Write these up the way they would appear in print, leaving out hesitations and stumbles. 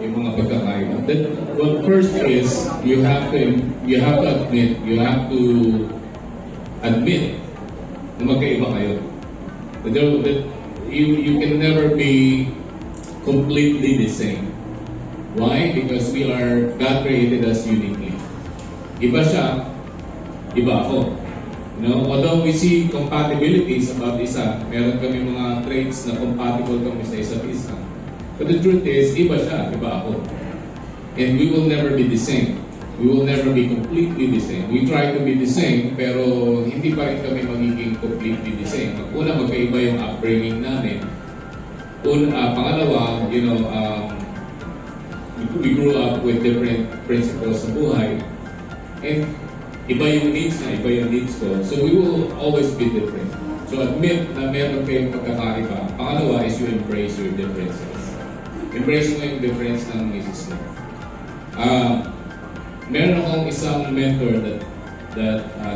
yung mga pagkakaiba. Well, first is, you have to admit na magkaiba kayo. You can never be completely the same. Why? Because God created us uniquely. Iba siya, iba ako. You know, although we see compatibilities about isa, meron kami mga traits na compatible kami sa isa't isa. But the truth is, iba siya, iba ako. And we will never be the same. We will never be completely the same. We try to be the same, pero hindi pa rin kami magiging completely the same. Una, magkaiba yung upbringing namin. Pangalawa, you know, we grew up with different principles sa buhay. And iba yung needs na, iba yung needs ko. So we will always be different. So admit na meron kayong pagkakaiba. Pangalawa is you embrace your differences. Embrace mo yung difference ng misis mo. Meron akong isang mentor that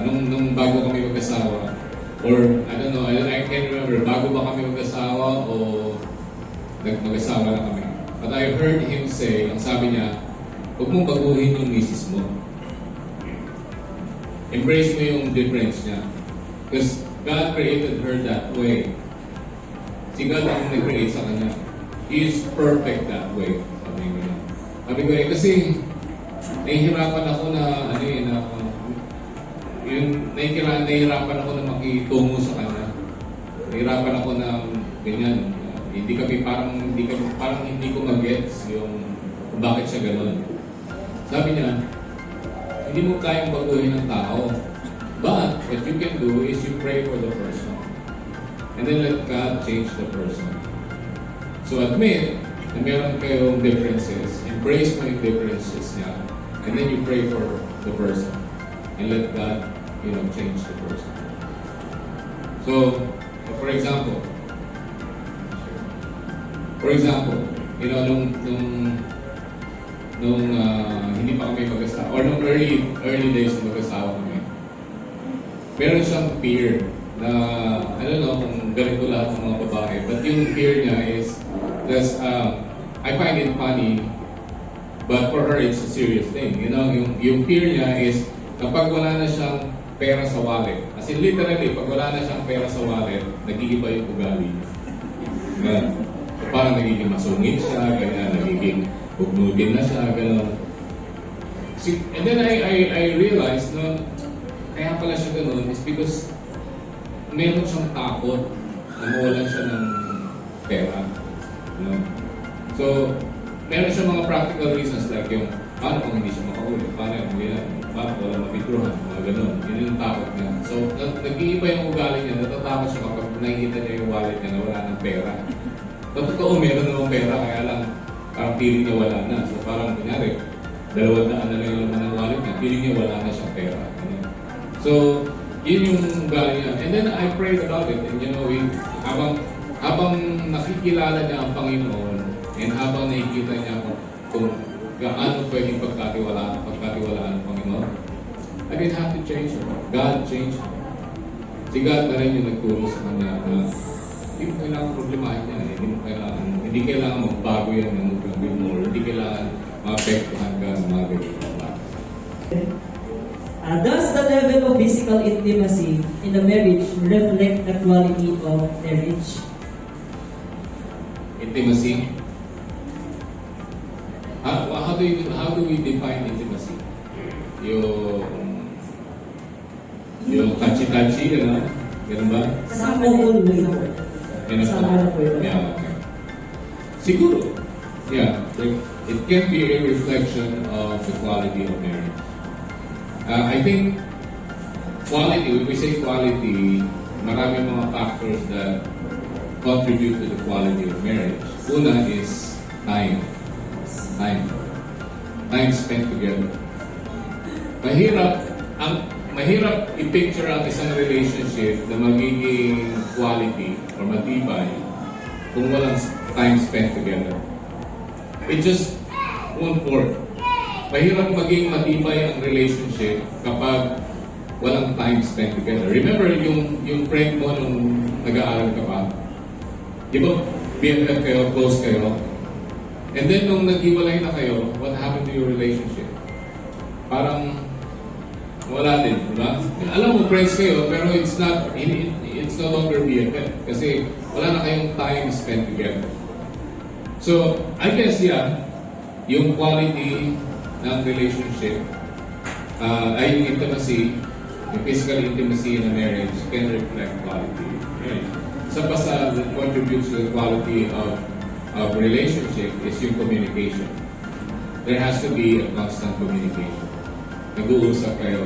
nung bago kami mag-asawa, or I don't know, I can't remember, bago ba kami mag-asawa o mag-asawa na kami. But I heard him say, ang sabi niya, huwag mong baguhin yung misis mo. Embrace mo yung difference niya. Because God created her that way. Si God ang nag-create sa kanya. He is perfect that way. Sabi ko kasi nahihirapan ako na nahihirapan ako na makitungo sa kanya. Nahihirapan ako na ganyan. Parang hindi ko mag-gets yung bakit siya gano'n. Sabi niya, hindi mo kayang baguhin ng tao. But what you can do is you pray for the person. And then let God change the person. So admit na meron kayong differences. Embrace mo yung differences niya. And then you pray for the person. And let God, you know, change the person. So, for example, you know, nung hindi pa kami mag-asawa, or nung early days na mag-asawa kami, meron siyang fear na, I don't know kung ganito lahat ng mga babae, but yung fear niya is, I find it funny, but for her it's a serious thing. You know, yung fear niya is, kapag wala na siyang pera sa wallet, as in literally, pag wala na siyang pera sa wallet, nag-iiba yung ugali niya. Parang nagiging masungit siya, ganyan, nagiging hugnugin na siya, gano'n. And then I realized, no, kaya pala siya gano'n is because meron siyang takot na mawalan siya ng pera. No? So, meron siya mga practical reasons like yung, paano kung hindi siya makahuli, paano walang mapitruhan, mga gano'n. Yun yung takot niya. So, nag-iiba yung ugali niya, natatakot siya kapag nakikita niya yung wallet niya na wala ng pera. Totoo, meron namang pera, kaya lang parang feeling niya wala na. So parang kunyari, 200 na lang yung laman ng wallet niya, feeling niya wala na siyang pera. So, yun yung ugali niya. And then I prayed about it. And you know, habang nakikilala niya ang Panginoon, and habang nakikita niya kung gaano pwedeng pagkatiwalaan ng Panginoon, I didn't have to change her. God changed her. Si God na rin yung nagturo sa kanya na hindi mo kailangan problemahin niya. Hindi kailangan magbago yan ng gawin mo. Hindi kailangan maapektuhan ka ng mga gawin mo. Does the level of physical intimacy in a marriage reflect the quality of marriage? Intimacy? How do we define intimacy? Yung touchy-touchy, gano'n? Gano'n ba? Sa common way. Yeah. Siguro. Yeah. It can be a reflection of the quality of marriage. I think quality, when we say quality, marami mga factors that contribute to the quality of marriage. Una is time. Time spent together. Mahirap i-picture ang isang relationship na magiging quality or matibay kung walang time spent together. It just won't work. Mahirap maging matibay ang relationship kapag walang time spent together. Remember yung friend mo nung nag-aaral ka pa? Di ba BFF kayo, close kayo? And then nung naghiwalay na kayo, what happened to your relationship? Parang wala din, di ba? Alam mo, friends kayo, pero it's no longer BFF kasi wala na kayong time spent together. So, I guess, yeah, yung quality ng relationship, ay yung intimacy, yung physical intimacy in a marriage can reflect quality. Right? Isa pa sa that contributes to the quality of relationship is yung communication. There has to be a constant communication. Nag-uusap kayo,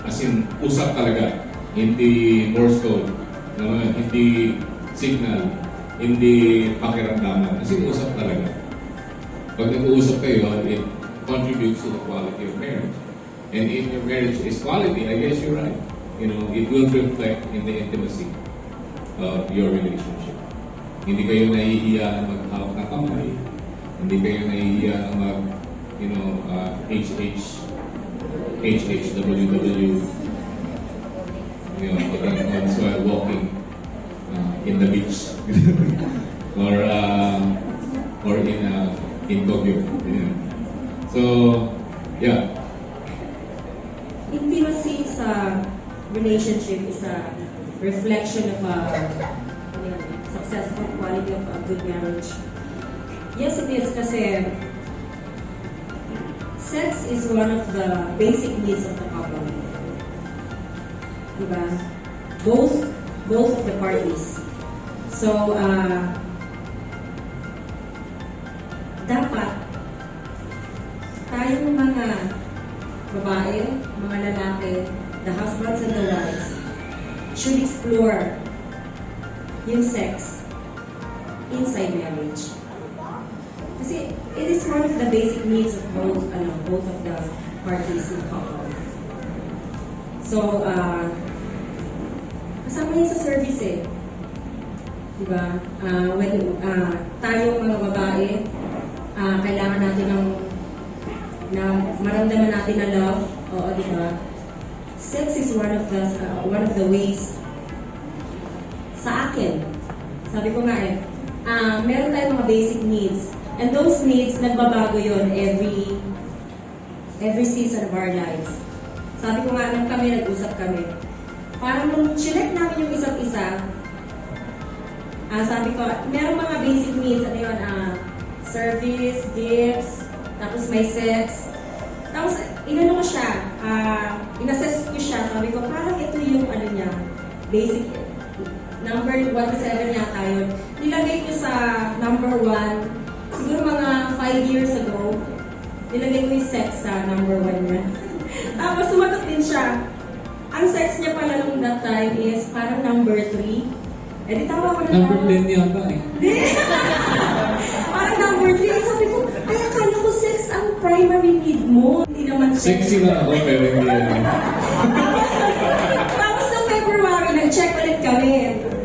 as in, usap talaga, hindi Morse code, hindi signal, hindi pakiramdaman, as in, usap talaga. Pag nag-uusap kayo, it contributes to the quality of marriage. And if your marriage is quality, I guess you're right. You know, it will reflect in the intimacy of your relationship. Hindi kayo nahihiya na maghawak ng kamay. Hindi kayo nahihiya na mag, HHWW, putting on while walking in the beach. or in Tokyo. Yeah. So, yeah. Intimacy sa relationship is a reflection of a successful quality of a good marriage. Yes, it is kasi sex is one of the basic needs of the couple. Diba? Both of the parties. So, dapat tayong mga babae, mga lalaki, the husbands and the wives, should explore yung sex inside marriage. Kasi it is one of the basic needs of both of the parties in the couple. So, kasama yun sa service eh. Diba? When tayong mga babae, kailangan natin na maramdaman natin na love. Oo, diba? Sex is one of the ways sa akin. Sabi ko nga eh, meron tayong mga basic needs. And those needs, nagbabago yon every season of our lives. Sabi ko nga, nag-usap kami. Parang nung chinek namin yung isa't isa, sabi ko, meron mga basic needs, ano yun, service, gifts, tapos may sex. Tapos, inano ko siya, inassess ko siya, sabi ko, parang ito yung ano niya, basic, number 1 to 7 yata yun. Nilagay ko sa number 1, siguro mga 5 years ago, nilagay ko yung sex sa number 1 niya. Tapos sumagot din siya. Ang sex niya pala nung that time is parang number 3. Eh di tawa ko na Number 10 yata eh. Parang number 3. Sabi ko, ay akala ko sex ang primary need mo. Hindi naman sex. Sexy na ako pero hindi yan. Tapos noong February, nag-check ulit kami.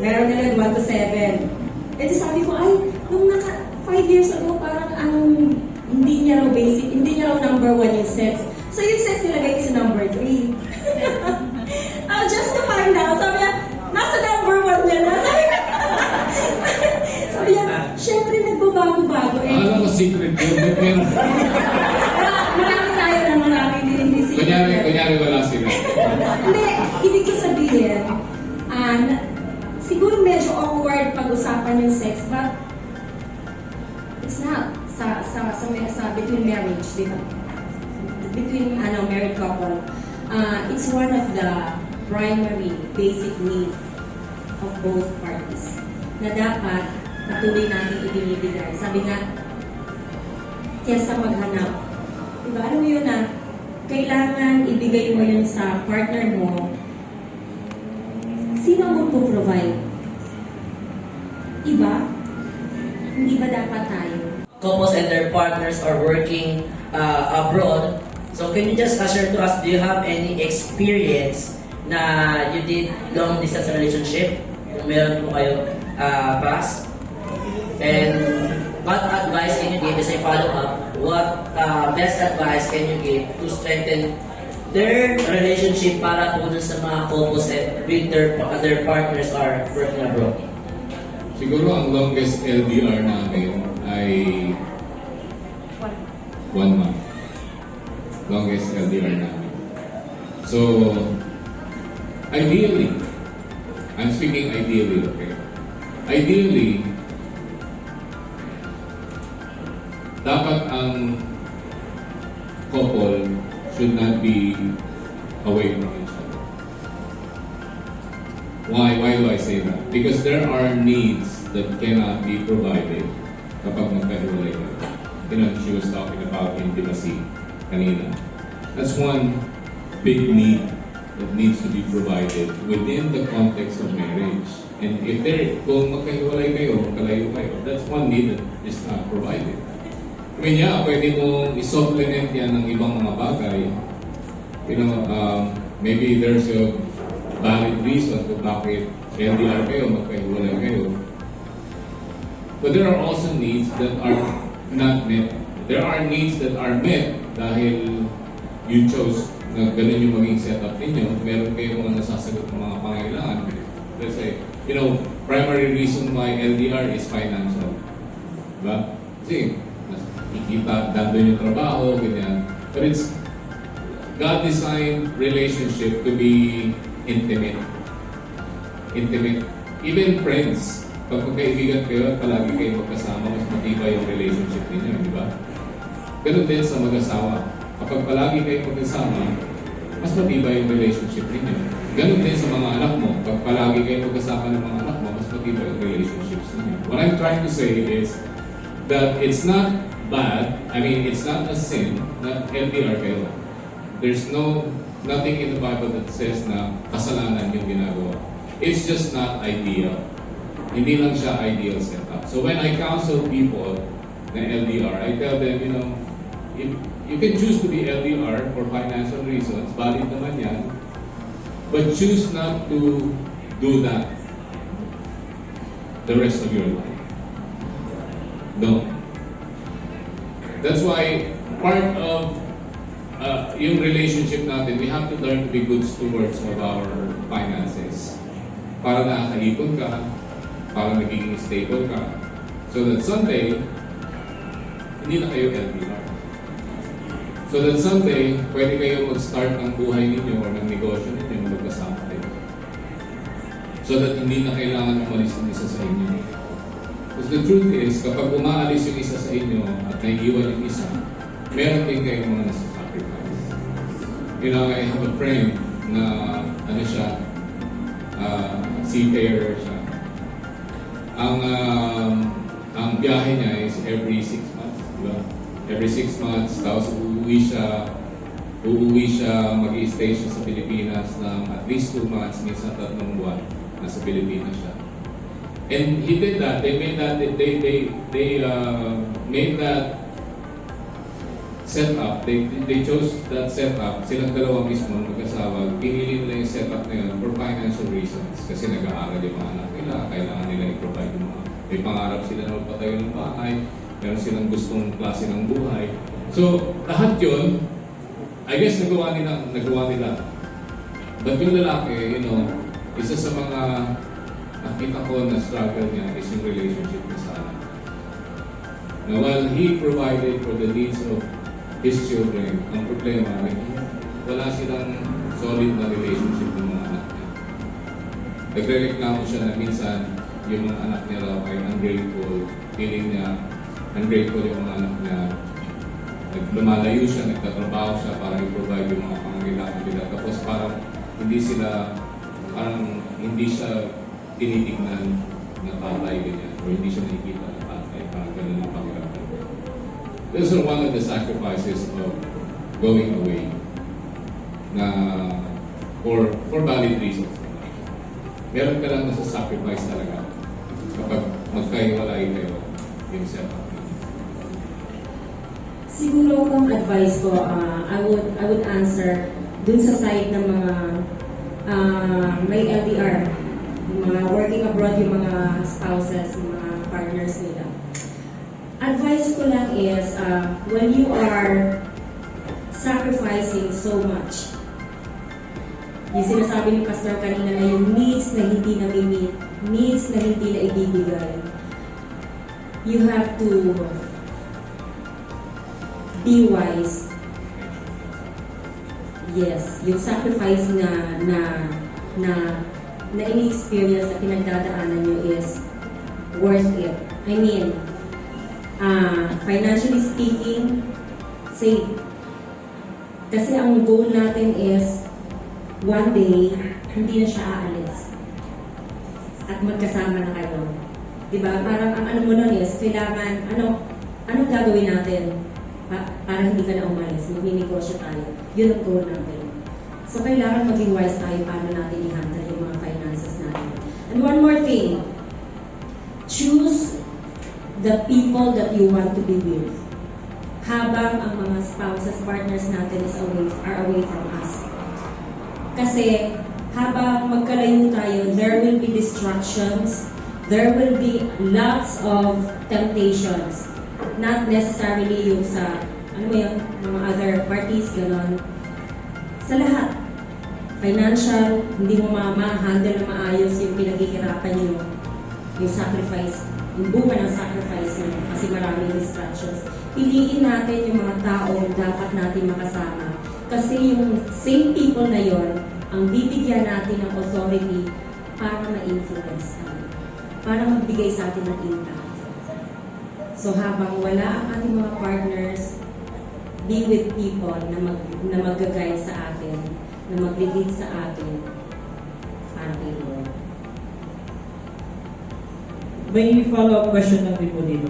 Meron na lang 1 to 7. Eh di sabi ko, ay, nung 5 years ago, parang hindi niya raw basic, hindi niya raw number 1 yung sex. So yung sex nilagay ko sa number 3. Just to find out, sabi niya, nasa number 1 niya na. Sabi niya, syempre nagbabago-bago eh. Alam ko secret yun, pero Marami tayo na marami hindi secret. kunyari wala sila. Hindi, ibig ko sabihin, siguro medyo awkward pag-usapan yung sex, but it's not sa between marriage, di ba? Between married couple, it's one of the primary basic needs of both parties na dapat patuloy natin ibinibigay. Sabi nga, kesa maghanap, diba? Alam mo yun na kailangan ibigay mo yun sa partner mo. Sino mo provide? Iba? Hindi ba dapat tayo? Couples and their partners are working abroad. So can you just share to us, do you have any experience na you did long distance relationship? Kung meron po kayo past? And what advice can you give as a follow-up? What best advice can you give to strengthen their relationship para po dun sa mga couples and with their partners are working abroad? Siguro ang longest LDR namin ay 1 month. Longest LDR namin. So, ideally, I'm speaking ideally, okay? Ideally, dapat ang couple should not be away from each other. Why? Why do I say that? Because there are needs that cannot be provided kapag magkahiwalay kayo. You know, she was talking about intimacy kanina. That's one big need that needs to be provided within the context of marriage. And if kung magkahiwalay kayo, magkalayo kayo, that's one need that is not provided. I mean, yeah, pwede mong i-supplement yan ng ibang mga bagay. You know, maybe there's a valid reason kung bakit LDR kayo, magkahiwalay kayo. But there are also needs that are not met. There are needs that are met dahil you chose na ganun yung maging setup ninyo. Meron kayong mga nasasagot ng mga pangailangan. Let's say, you know, primary reason why LDR is financial. Diba? Kasi, ikita, dandun yung trabaho, ganyan. But it's, God designed relationship to be intimate. Intimate. Even friends, pag magkaibigan kayo at palagi kayo magkasama, mas matibay yung relationship ninyo, di ba? Ganun din sa mag-asawa. Kapag palagi kayo magkasama, mas matibay yung relationship ninyo. Ganun din sa mga anak mo. Pag palagi kayo magkasama ng mga anak mo, mas matibay yung relationships ninyo. What I'm trying to say is that it's not bad, I mean, it's not a sin na LDR kayo. There's nothing in the Bible that says na kasalanan yung ginagawa. It's just not ideal. Hindi lang siya ideal setup. So when I counsel people na LDR, I tell them, you know, if you can choose to be LDR for financial reasons, valid naman yan, but choose not to do that the rest of your life. No. That's why part of yung relationship natin, we have to learn to be good stewards of our finances. Para nakakaipon ka, para nagiging stable ka, so that someday, hindi na kayo LDR. So that someday, pwede kayo mag-start ng buhay ninyo or ng negosyo ninyo, magkasama kayo. So that hindi na kailangan umalis ng isa sa inyo. Because the truth is, kapag umaalis yung isa sa inyo at naiiwan yung isa, meron din kayong mga nasa-sacrifice. You know, I have a friend na, ano siya, seafarer siya. Ang biyahe niya is every 6 months, diba? Every 6 months, tapos uuwi siya, mag-i-stay siya sa Pilipinas ng at least 2 months, minsan 3 buwan, nasa Pilipinas siya. And he did that. They made that setup. They chose that setup. Silang dalawa mismo mag-asawa. Pinili nila yung setup na yun for financial reasons. Kasi nag-aaral yung mga anak nila. Kailangan nila i-provide yung mga. May pangarap sila na magpatayo ng bahay. Meron silang gustong klase ng buhay. So, lahat yun, I guess nagawa nila. But yung lalaki, you know, isa sa mga nakita ko na struggle niya is yung relationship niya sa anak. Now, while he provided for the needs of his children, ang problema ay wala silang solid na relationship ng mga anak niya. Nagre-reklamo siya na minsan yung mga anak niya raw ay ungrateful. Feeling niya, ungrateful yung mga anak niya. Lumalayo siya, nagtatrabaho siya para i-provide yung mga pangangailangan nila. Tapos parang hindi siya tinitignan na tatay ganyan, or hindi siya nakikita na tatay, parang ganun yung pakiramdam. Those are one of the sacrifices of going away na for valid reasons. Meron ka lang nasa sacrifice talaga kapag magkahiwalay kayo yung setup. Siguro kung advice ko, I would answer dun sa side ng mga may LDR, yung mga working abroad, yung mga spouses, yung mga partners nila. Advice ko lang is, when you are sacrificing so much, yung sinasabi ni Pastor kanina na yung needs na hindi na-meet, needs na hindi na ibibigay, you have to be wise. Yes, yung sacrifice na ini-experience na pinagdadaanan nyo is worth it. I mean, financially speaking, save. Kasi ang goal natin is one day, hindi na siya aalis. At magkasama na kayo. Diba? Parang ang ano mo nun is, kailangan, anong gagawin natin para hindi ka na umalis? Magninegosyo tayo. Yun ang goal natin. So, kailangan maging wise tayo paano natin i-handle yung mga finances natin. And one more thing, choose the people that you want to be with. Habang ang mga spouses, partners natin are away from us. Kasi habang magkalayo tayo, there will be distractions, there will be lots of temptations. Not necessarily yung sa, mga other parties, gano'n. Sa lahat. Financial, hindi mo ma-handle na maayos yung pinaghihirapan nyo, yung sacrifice, yung bunga ng sacrifice nyo, kasi maraming distractions. Piliin natin yung mga taong dapat natin makasama. Kasi yung same people na yon ang bibigyan natin ng authority para ma-influence tayo. Para magbigay sa atin ng impact. So habang wala ang ating mga partners, be with people na mag-guide sa atin, na mag-lead sa atin para kay Lord. May follow-up question lang din po dito.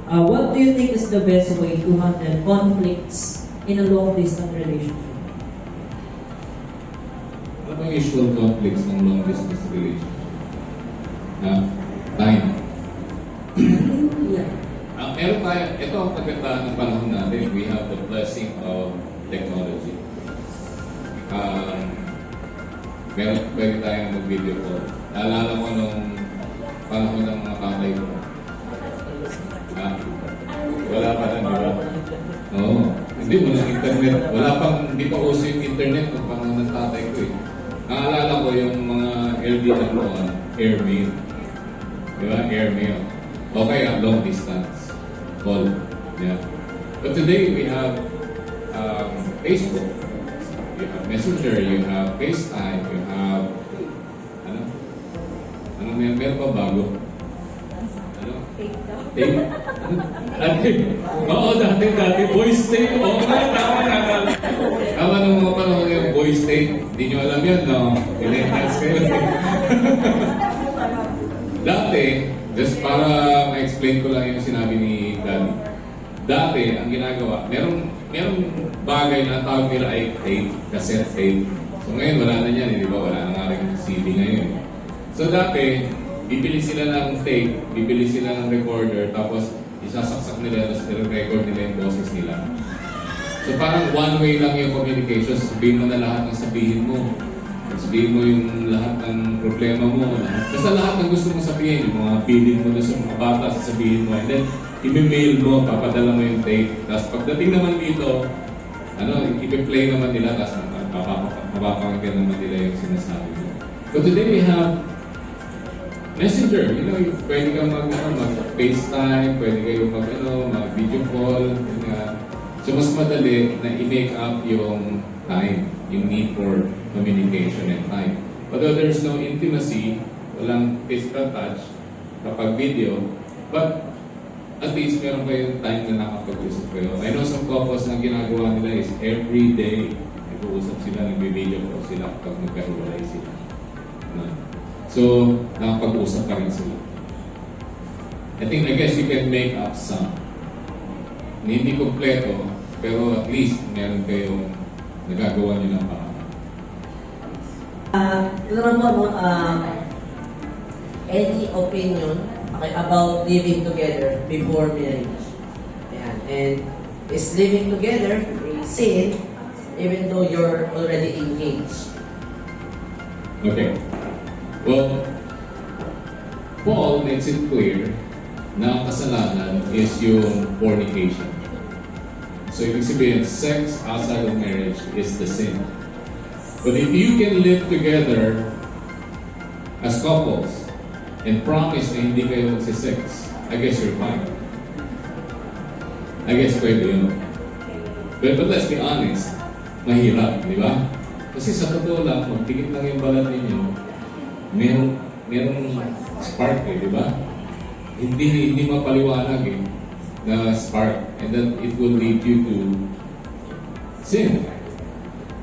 What do you think is the best way to handle conflicts in a long-distance relationship? Ano ba yung usual conflicts ng long-distance relationship? Time. Yeah. Meron tayo, ito ang pagkataan ng panahon natin. We have the blessing of technology. Pwede tayong mag-video call. Naalala ko nung panahon ng mga tatay ko. Wala pa na, di ba? Oo. Hindi mo ng internet. Hindi pa uso yung internet nung panahon ng tatay ko eh. Naalala ko yung mga LDR noon, airmail. Di ba? Airmail. Okay, long distance call. Yeah. But today we have Facebook. You have Messenger, you have FaceTime, you have meron pa bago? Tape? Oo, dati, voice tape. Oo, tama. Tama nung mga panahon yung voice tape. Hindi nyo alam yan, no? Pinenhance kayo. Dati, just para ma-explain ko lang yung sinabi ni Daddy. Dati, ang ginagawa, merong bagay na tawag nila ay tape, cassette tape. So ngayon, wala na yan, di ba? Wala na nga rin CD ngayon. So dati, bibili sila ng tape, bibili sila ng recorder, tapos isasaksak nila, tapos i-record nila yung boses nila. So parang one way lang yung communication. Sabihin mo na lahat ng sabihin mo. Sabihin mo yung lahat ng problema mo. Basta lahat ng gusto mong sabihin, yung mga feeling mo sa mga bata, sasabihin mo. And then, i-mail mo, papadala mo yung tape. Tapos pagdating naman dito, i-play naman nila, tapos mapapakinggan naman nila yung sinasabi mo. So today we have Messenger. Pwede kang mag-FaceTime, pwede kayo mag-video call. So mas madali na i-make up yung time, yung need for communication and time. Although there's no intimacy, walang physical touch kapag video, but at least meron kayong time na nakapag-usap kayo. I know some couples na ginagawa nila is every day nag-uusap sila, nag-video call sila kapag magkahiwalay sila. So, nakapag-usap pa rin sila. I guess you can make up some. Hindi kompleto, pero at least meron kayong nagagawa nyo ng parang. Any opinion about living together before marriage? Ayan. And is living together sin even though you're already engaged? Okay. Well, Paul makes it clear na ang kasalanan is yung fornication. So, ibig sabihin, sex outside of marriage is the sin. But if you can live together as couples, and promise na hindi kayo magsisex, I guess you're fine. I guess pwede yun. But let's be honest, mahirap, di ba? Kasi sa totoo lang, magpikit lang yung balat ninyo, merong spark eh, di ba? Hindi mapaliwanag eh, na spark, and then it will lead you to sin.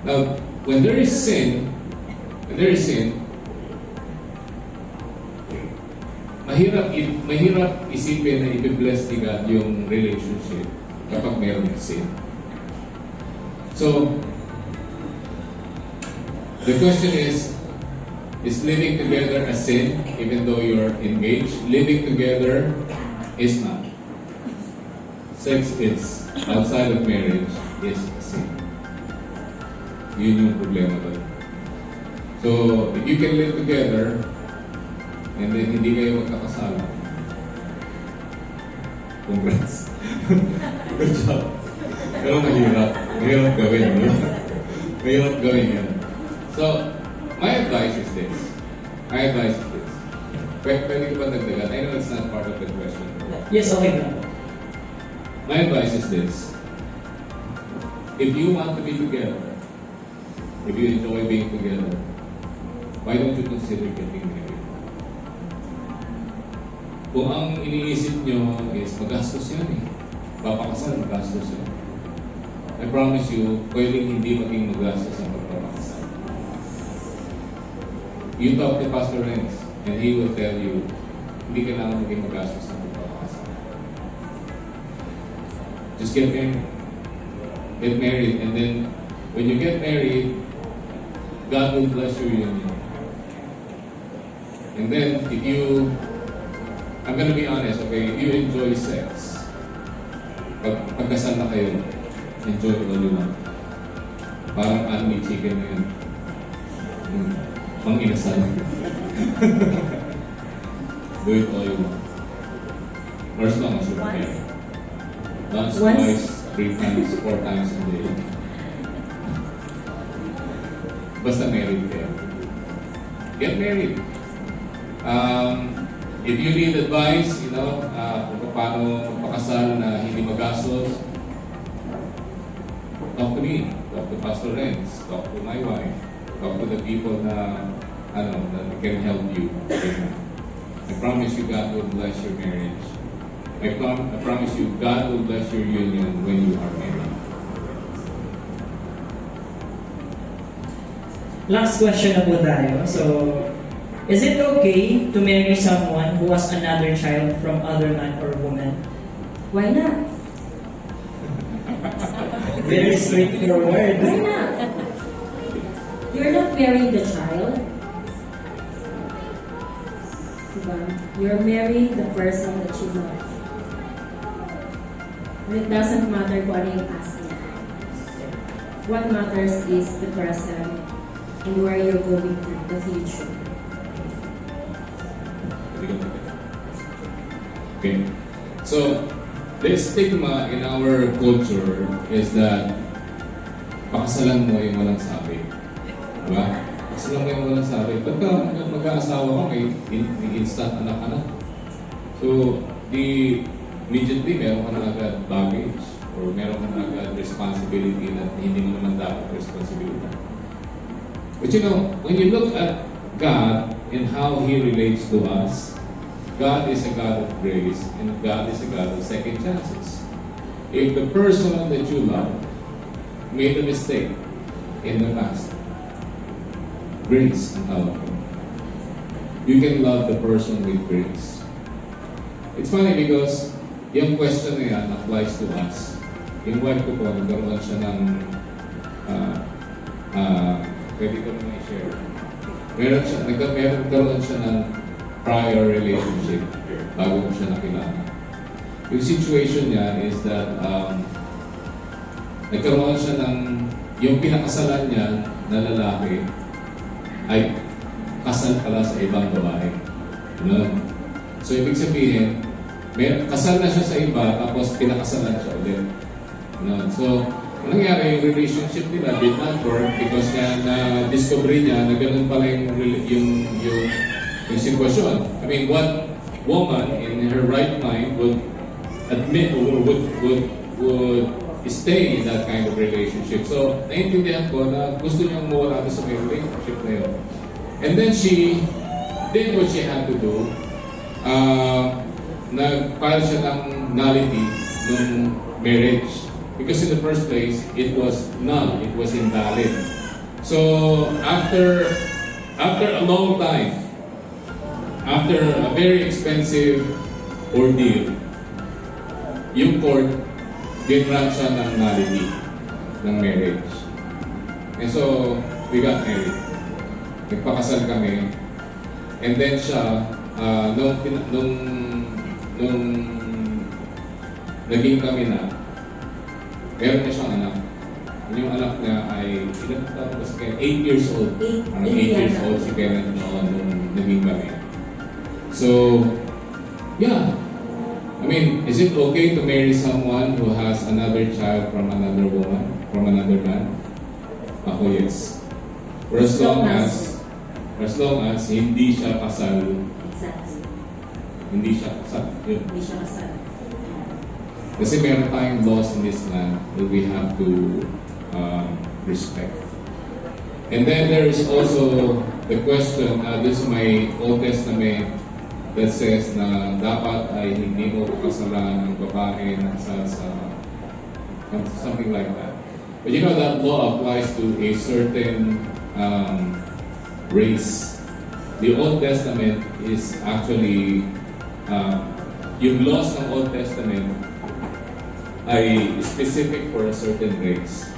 Now, when there is sin, mahirap isipin na i-bless ni God yung relationship kapag meron sin. So, the question is living together a sin even though you're engaged? Living together is not. Sex is, outside of marriage, is a sin. Yun yung problema doon. So, if you can live together and then hindi kayo magkakasala, congrats. Good job. Pero mahirap. Mahirap gawin, no? Mahirap gawin yan. So, my advice is this. Pwede ko ba dagdagan? I know it's not part of the question. Yes, okay na. My advice is this. If you want to be together, if you enjoy being together, why don't you consider getting married? Kung ang iniisip nyo is magastos yan eh. Papakasal, magastos yan. I promise you, pwedeng hindi maging magastos ang pagpapakasal. You talk to Pastor Renz, and he will tell you, hindi kailangan maging magastos ang pagpapakasal. Just get married. Get married, and then when you get married, God will bless your union. And then, if you, I'm gonna be honest, okay, if you enjoy sex, pagkasal na kayo, enjoy all you want. Parang unmeat chicken na yun. Pang-inasal. Do it all you want. Or as long as you're married. Once, twice, 3 times, 4 times a day. Basta married kayo. Get married. If you need advice, kung paano magpakasal na hindi magastos, talk to me, talk to Pastor Renz, talk to my wife, talk to the people that can help you. I promise you God will bless your marriage. I promise you God will bless your union when you are married. Last question na po tayo. So, is it okay to marry someone who has another child from other man or woman? Why not? Very straightforward. Why not? You're not marrying the child. Diba? You're marrying the person that you love. And it doesn't matter kung ano yung past niya. What matters is the present and where you're going to, the future. Okay. So, the stigma in our culture is that pakasalan mo yung walang sabi. Diba? Pakasalan mo yung walang sabi. Pagka mag-aasawa ka, may instant anak ka na. So, immediately meron ka na agad baggage or meron ka na agad responsibility na hindi mo naman dapat responsibility. But when you look at God and how He relates to us, God is a God of grace and God is a God of second chances. If the person that you love made a mistake in the past, grace ang tawag ko. You can love the person with grace. It's funny because yung question na yan applies to us. Yung wife ko po, nagkaroon siya ng pwede ko naman i-share. Nagkaroon siya ng prior relationship bago ko siya nakilala. Yung situation niya is that nagkaroon siya ng yung pinakasalan niya na lalaki ay kasal pala sa ibang babae. So ibig sabihin, kasal na siya sa iba tapos pinakasalan siya ulit. So ang nangyari, yung relationship nila did not work because na-discover niya na ganun pala yung yung sitwasyon. I mean, what woman in her right mind would admit or would stay in that kind of relationship? So, naiintindihan ko na gusto niyang mawala sa may relationship na yun. And then she did what she had to do. Nag-file siya ng nullity ng marriage. Because in the first place, it was null, it was invalid. So, after a long time, after a very expensive ordeal, yung court, ginrant siya ng nullity ng marriage. And so, we got married. Nagpakasal kami. And then siya, nung naging kami na, meron na siyang anak. Yung anak niya ay, ilan taon ba si Kenneth? 8 years old. 8 years old si Kenneth noon nung naging kami. So, yeah. I mean, is it okay to marry someone who has another child from another woman, from another man? Ako, yes. For as long as hindi siya kasal, Exactly. hindi siya kasal. Yun. Hindi siya kasal. Kasi meron tayong laws in this land that we have to respect. And then there is also the question, this is my Old Testament that says na dapat ay hindi mo kasalan ng babae na sa something like that. But you know that law applies to a certain race. The Old Testament is actually yung laws ng Old Testament ay specific for a certain race.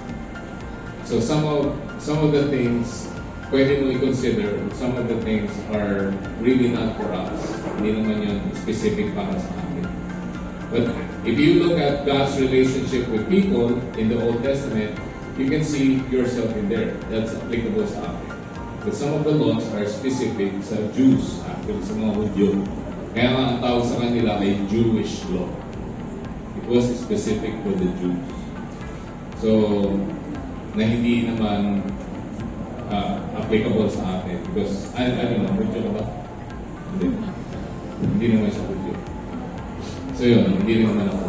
So some of the things pwede mo i-consider, some of the things are really not for us. Hindi naman yun specific para sa atin. But if you look at God's relationship with people in the Old Testament, you can see yourself in there. That's applicable sa atin. But some of the laws are specific sa Jews, actually sa mga Hudyo. Kaya nga ang tawag sa kanila ay Jewish law. It was specific for the Jews. So, na hindi naman applicable sa atin. Because, I don't know, Hudyo ka ba? Hindi naman siya Hudyo. So yun, hindi naman ako